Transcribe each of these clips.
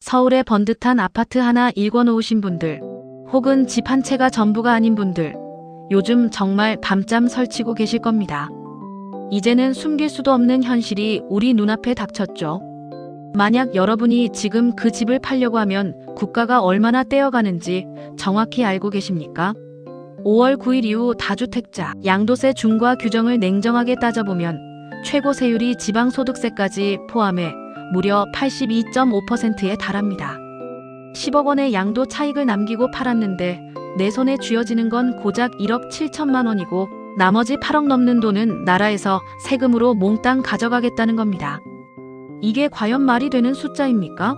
서울에 번듯한 아파트 하나 일궈놓으신 분들, 혹은 집 한 채가 전부가 아닌 분들, 요즘 정말 밤잠 설치고 계실 겁니다. 이제는 숨길 수도 없는 현실이 우리 눈앞에 닥쳤죠. 만약 여러분이 지금 그 집을 팔려고 하면 국가가 얼마나 떼어가는지 정확히 알고 계십니까? 5월 9일 이후 다주택자 양도세 중과 규정을 냉정하게 따져보면 최고 세율이 지방소득세까지 포함해 무려 82.5%에 달합니다. 10억 원의 양도 차익을 남기고 팔았는데 내 손에 쥐어지는 건 고작 1억 7천만 원이고 나머지 8억 넘는 돈은 나라에서 세금으로 몽땅 가져가겠다는 겁니다. 이게 과연 말이 되는 숫자입니까?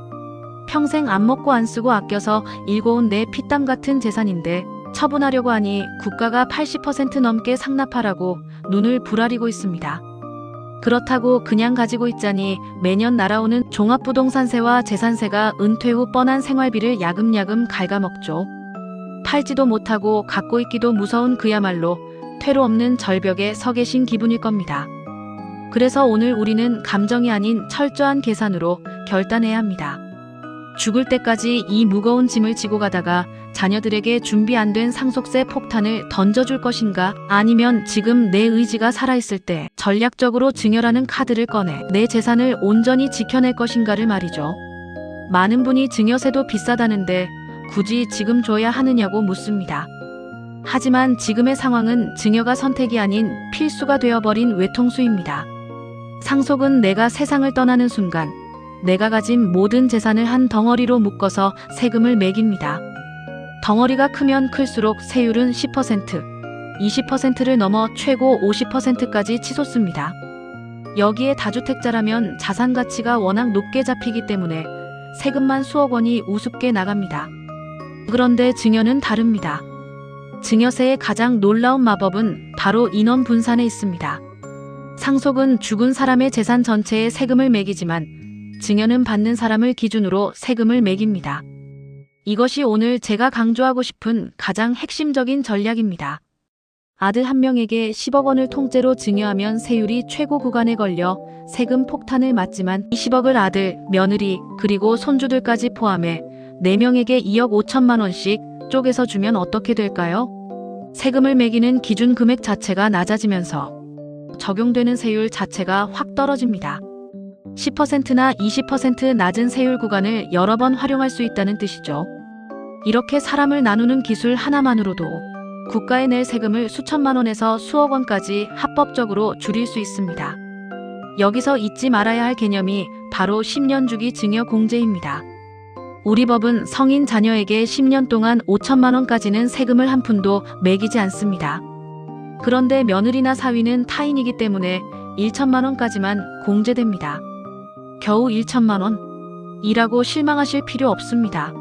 평생 안 먹고 안 쓰고 아껴서 일궈온 내 피땀 같은 재산인데 처분하려고 하니 국가가 80% 넘게 상납하라고 눈을 부라리고 있습니다. 그렇다고 그냥 가지고 있자니 매년 날아오는 종합부동산세와 재산세가 은퇴 후 뻔한 생활비를 야금야금 갉아먹죠. 팔지도 못하고 갖고 있기도 무서운 그야말로 퇴로 없는 절벽에 서 계신 기분일 겁니다. 그래서 오늘 우리는 감정이 아닌 철저한 계산으로 결단해야 합니다. 죽을 때까지 이 무거운 짐을 지고 가다가 자녀들에게 준비 안 된 상속세 폭탄을 던져줄 것인가, 아니면 지금 내 의지가 살아있을 때 전략적으로 증여라는 카드를 꺼내 내 재산을 온전히 지켜낼 것인가를 말이죠. 많은 분이 증여세도 비싸다는데 굳이 지금 줘야 하느냐고 묻습니다. 하지만 지금의 상황은 증여가 선택이 아닌 필수가 되어버린 외통수입니다. 상속은 내가 세상을 떠나는 순간 내가 가진 모든 재산을 한 덩어리로 묶어서 세금을 매깁니다. 덩어리가 크면 클수록 세율은 10%, 20%를 넘어 최고 50%까지 치솟습니다. 여기에 다주택자라면 자산 가치가 워낙 높게 잡히기 때문에 세금만 수억 원이 우습게 나갑니다. 그런데 증여는 다릅니다. 증여세의 가장 놀라운 마법은 바로 인원 분산에 있습니다. 상속은 죽은 사람의 재산 전체에 세금을 매기지만 증여는 받는 사람을 기준으로 세금을 매깁니다. 이것이 오늘 제가 강조하고 싶은 가장 핵심적인 전략입니다. 아들 한 명에게 10억 원을 통째로 증여하면 세율이 최고 구간에 걸려 세금 폭탄을 맞지만 20억을 아들, 며느리, 그리고 손주들까지 포함해 4명에게 2억 5천만 원씩 쪼개서 주면 어떻게 될까요? 세금을 매기는 기준 금액 자체가 낮아지면서 적용되는 세율 자체가 확 떨어집니다. 10%나 20% 낮은 세율 구간을 여러 번 활용할 수 있다는 뜻이죠. 이렇게 사람을 나누는 기술 하나만으로도 국가에 낼 세금을 수천만 원에서 수억 원까지 합법적으로 줄일 수 있습니다. 여기서 잊지 말아야 할 개념이 바로 10년 주기 증여 공제입니다. 우리 법은 성인 자녀에게 10년 동안 5천만 원까지는 세금을 한 푼도 매기지 않습니다. 그런데 며느리나 사위는 타인이기 때문에 1천만 원까지만 공제됩니다. 겨우 1천만 원? 이라고 실망하실 필요 없습니다.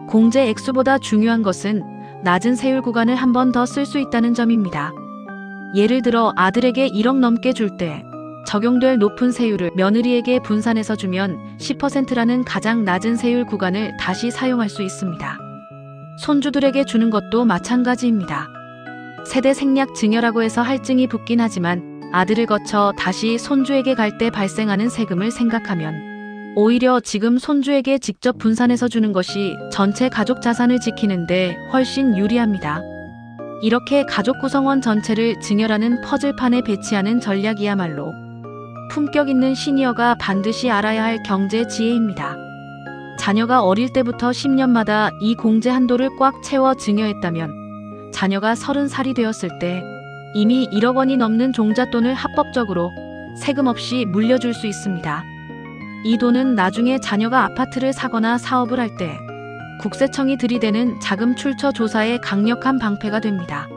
공제 액수보다 중요한 것은 낮은 세율 구간을 한 번 더 쓸 수 있다는 점입니다. 예를 들어 아들에게 1억 넘게 줄 때 적용될 높은 세율을 며느리에게 분산해서 주면 10%라는 가장 낮은 세율 구간을 다시 사용할 수 있습니다. 손주들에게 주는 것도 마찬가지입니다. 세대 생략 증여라고 해서 할증이 붙긴 하지만 아들을 거쳐 다시 손주에게 갈 때 발생하는 세금을 생각하면 오히려 지금 손주에게 직접 분산해서 주는 것이 전체 가족 자산을 지키는데 훨씬 유리합니다. 이렇게 가족 구성원 전체를 증여라는 퍼즐판에 배치하는 전략이야말로 품격 있는 시니어가 반드시 알아야 할 경제 지혜입니다. 자녀가 어릴 때부터 10년마다 이 공제 한도를 꽉 채워 증여했다면 자녀가 30살이 되었을 때 이미 1억 원이 넘는 종잣돈을 합법적으로 세금 없이 물려줄 수 있습니다. 이 돈은 나중에 자녀가 아파트를 사거나 사업을 할 때 국세청이 들이대는 자금 출처 조사에 강력한 방패가 됩니다.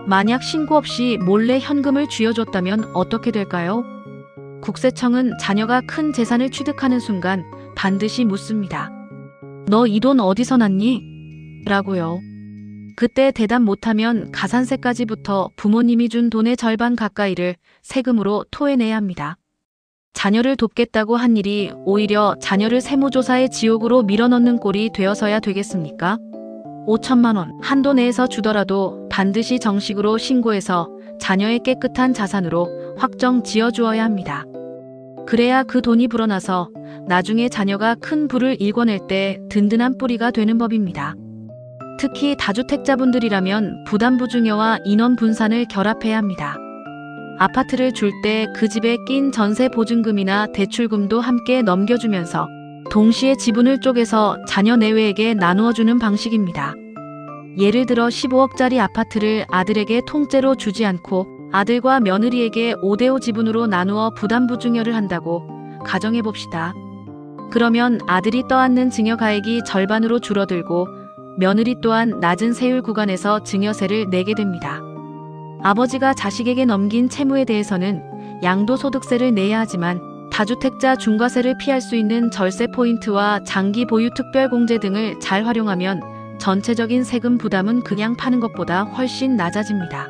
만약 신고 없이 몰래 현금을 쥐어줬다면 어떻게 될까요? 국세청은 자녀가 큰 재산을 취득하는 순간 반드시 묻습니다. 너 이 돈 어디서 났니? 라고요. 그때 대답 못하면 가산세까지 붙어 부모님이 준 돈의 절반 가까이를 세금으로 토해내야 합니다. 자녀를 돕겠다고 한 일이 오히려 자녀를 세무조사의 지옥으로 밀어넣는 꼴이 되어서야 되겠습니까? 5천만 원 한도 내에서 주더라도 반드시 정식으로 신고해서 자녀의 깨끗한 자산으로 확정 지어주어야 합니다. 그래야 그 돈이 불어나서 나중에 자녀가 큰 부를 일궈낼 때 든든한 뿌리가 되는 법입니다. 특히 다주택자분들이라면 부담부증여와 인원 분산을 결합해야 합니다. 아파트를 줄 때 그 집에 낀 전세 보증금이나 대출금도 함께 넘겨주면서 동시에 지분을 쪼개서 자녀 내외에게 나누어주는 방식입니다. 예를 들어 15억짜리 아파트를 아들에게 통째로 주지 않고 아들과 며느리에게 5대5 지분으로 나누어 부담부증여를 한다고 가정해봅시다. 그러면 아들이 떠안는 증여가액이 절반으로 줄어들고 며느리 또한 낮은 세율 구간에서 증여세를 내게 됩니다. 아버지가 자식에게 넘긴 채무에 대해서는 양도소득세를 내야 하지만 다주택자 중과세를 피할 수 있는 절세 포인트와 장기 보유 특별공제 등을 잘 활용하면 전체적인 세금 부담은 그냥 파는 것보다 훨씬 낮아집니다.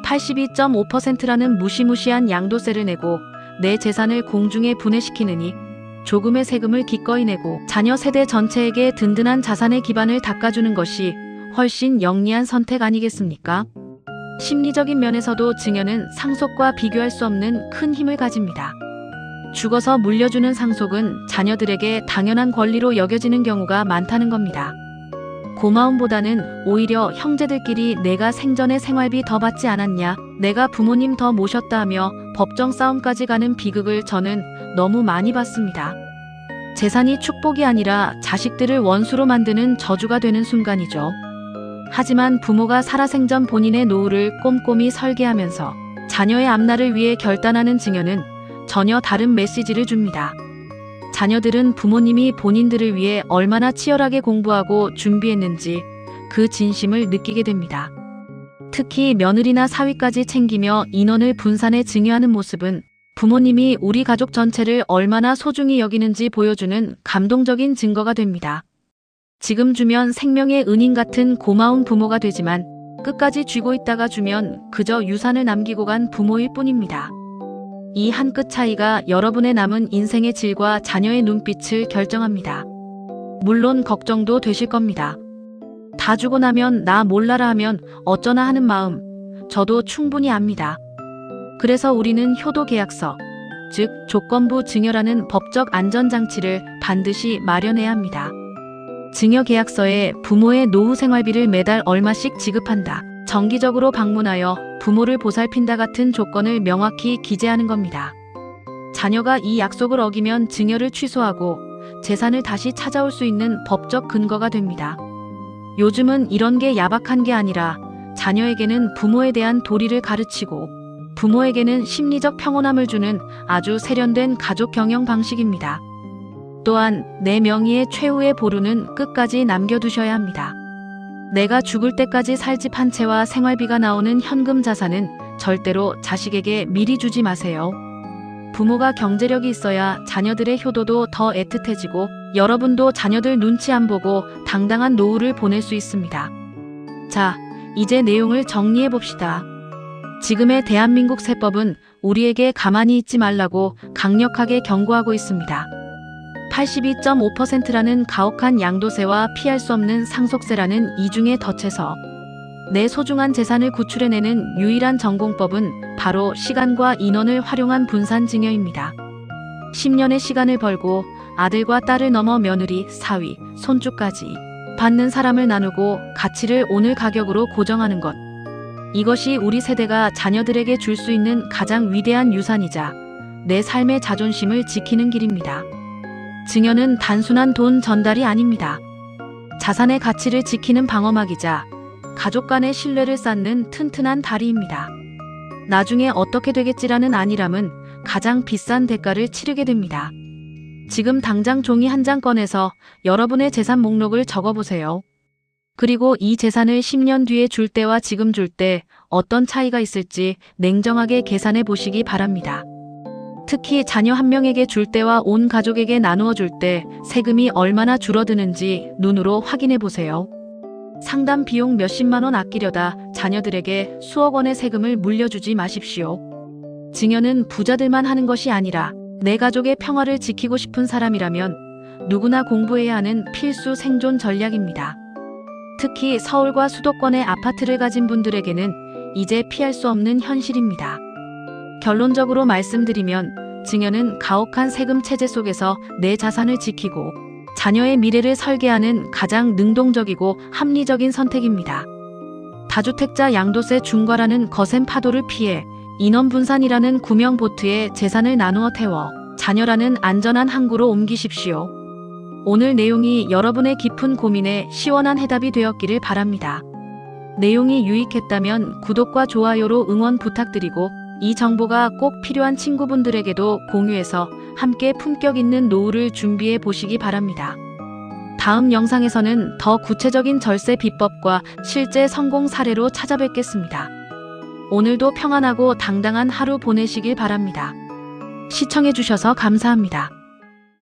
82.5%라는 무시무시한 양도세를 내고 내 재산을 공중에 분해시키느니 조금의 세금을 기꺼이 내고 자녀 세대 전체에게 든든한 자산의 기반을 닦아주는 것이 훨씬 영리한 선택 아니겠습니까? 심리적인 면에서도 증여는 상속과 비교할 수 없는 큰 힘을 가집니다. 죽어서 물려주는 상속은 자녀들에게 당연한 권리로 여겨지는 경우가 많다는 겁니다. 고마움보다는 오히려 형제들끼리 내가 생전에 생활비 더 받지 않았냐, 내가 부모님 더 모셨다 하며 법정 싸움까지 가는 비극을 저는 너무 많이 봤습니다. 재산이 축복이 아니라 자식들을 원수로 만드는 저주가 되는 순간이죠. 하지만 부모가 살아생전 본인의 노후를 꼼꼼히 설계하면서 자녀의 앞날을 위해 결단하는 증여는 전혀 다른 메시지를 줍니다. 자녀들은 부모님이 본인들을 위해 얼마나 치열하게 공부하고 준비했는지 그 진심을 느끼게 됩니다. 특히 며느리나 사위까지 챙기며 인원을 분산해 증여하는 모습은 부모님이 우리 가족 전체를 얼마나 소중히 여기는지 보여주는 감동적인 증거가 됩니다. 지금 주면 생명의 은인 같은 고마운 부모가 되지만 끝까지 쥐고 있다가 주면 그저 유산을 남기고 간 부모일 뿐입니다. 이 한 끗 차이가 여러분의 남은 인생의 질과 자녀의 눈빛을 결정합니다. 물론 걱정도 되실 겁니다. 다 주고 나면 나 몰라라 하면 어쩌나 하는 마음, 저도 충분히 압니다. 그래서 우리는 효도계약서, 즉 조건부 증여라는 법적 안전장치를 반드시 마련해야 합니다. 증여계약서에 부모의 노후 생활비를 매달 얼마씩 지급한다, 정기적으로 방문하여 부모를 보살핀다 같은 조건을 명확히 기재하는 겁니다. 자녀가 이 약속을 어기면 증여를 취소하고 재산을 다시 찾아올 수 있는 법적 근거가 됩니다. 요즘은 이런 게 야박한 게 아니라 자녀에게는 부모에 대한 도리를 가르치고 부모에게는 심리적 평온함을 주는 아주 세련된 가족 경영 방식입니다. 또한 내 명의의 최후의 보루는 끝까지 남겨두셔야 합니다. 내가 죽을 때까지 살 집 한 채와 생활비가 나오는 현금 자산은 절대로 자식에게 미리 주지 마세요. 부모가 경제력이 있어야 자녀들의 효도도 더 애틋해지고 여러분도 자녀들 눈치 안 보고 당당한 노후를 보낼 수 있습니다. 자, 이제 내용을 정리해 봅시다. 지금의 대한민국 세법은 우리에게 가만히 있지 말라고 강력하게 경고하고 있습니다. 82.5%라는 가혹한 양도세와 피할 수 없는 상속세라는 이중에 덧해서 내 소중한 재산을 구출해내는 유일한 전공법은 바로 시간과 인원을 활용한 분산증여입니다. 10년의 시간을 벌고 아들과 딸을 넘어 며느리, 사위, 손주까지 받는 사람을 나누고 가치를 오늘 가격으로 고정하는 것. 이것이 우리 세대가 자녀들에게 줄 수 있는 가장 위대한 유산이자 내 삶의 자존심을 지키는 길입니다. 증여는 단순한 돈 전달이 아닙니다. 자산의 가치를 지키는 방어막이자 가족 간의 신뢰를 쌓는 튼튼한 다리입니다. 나중에 어떻게 되겠지라는 안일함은 가장 비싼 대가를 치르게 됩니다. 지금 당장 종이 한 장 꺼내서 여러분의 재산 목록을 적어보세요. 그리고 이 재산을 10년 뒤에 줄 때와 지금 줄 때 어떤 차이가 있을지 냉정하게 계산해 보시기 바랍니다. 특히 자녀 한 명에게 줄 때와 온 가족에게 나누어 줄 때 세금이 얼마나 줄어드는지 눈으로 확인해 보세요. 상담 비용 몇십만 원 아끼려다 자녀들에게 수억 원의 세금을 물려주지 마십시오. 증여는 부자들만 하는 것이 아니라 내 가족의 평화를 지키고 싶은 사람이라면 누구나 공부해야 하는 필수 생존 전략입니다. 특히 서울과 수도권의 아파트를 가진 분들에게는 이제 피할 수 없는 현실입니다. 결론적으로 말씀드리면 증여는 가혹한 세금 체제 속에서 내 자산을 지키고 자녀의 미래를 설계하는 가장 능동적이고 합리적인 선택입니다. 다주택자 양도세 중과라는 거센 파도를 피해 인원분산이라는 구명 보트에 재산을 나누어 태워 자녀라는 안전한 항구로 옮기십시오. 오늘 내용이 여러분의 깊은 고민에 시원한 해답이 되었기를 바랍니다. 내용이 유익했다면 구독과 좋아요로 응원 부탁드리고 이 정보가 꼭 필요한 친구분들에게도 공유해서 함께 품격 있는 노후를 준비해 보시기 바랍니다. 다음 영상에서는 더 구체적인 절세 비법과 실제 성공 사례로 찾아뵙겠습니다. 오늘도 평안하고 당당한 하루 보내시길 바랍니다. 시청해주셔서 감사합니다.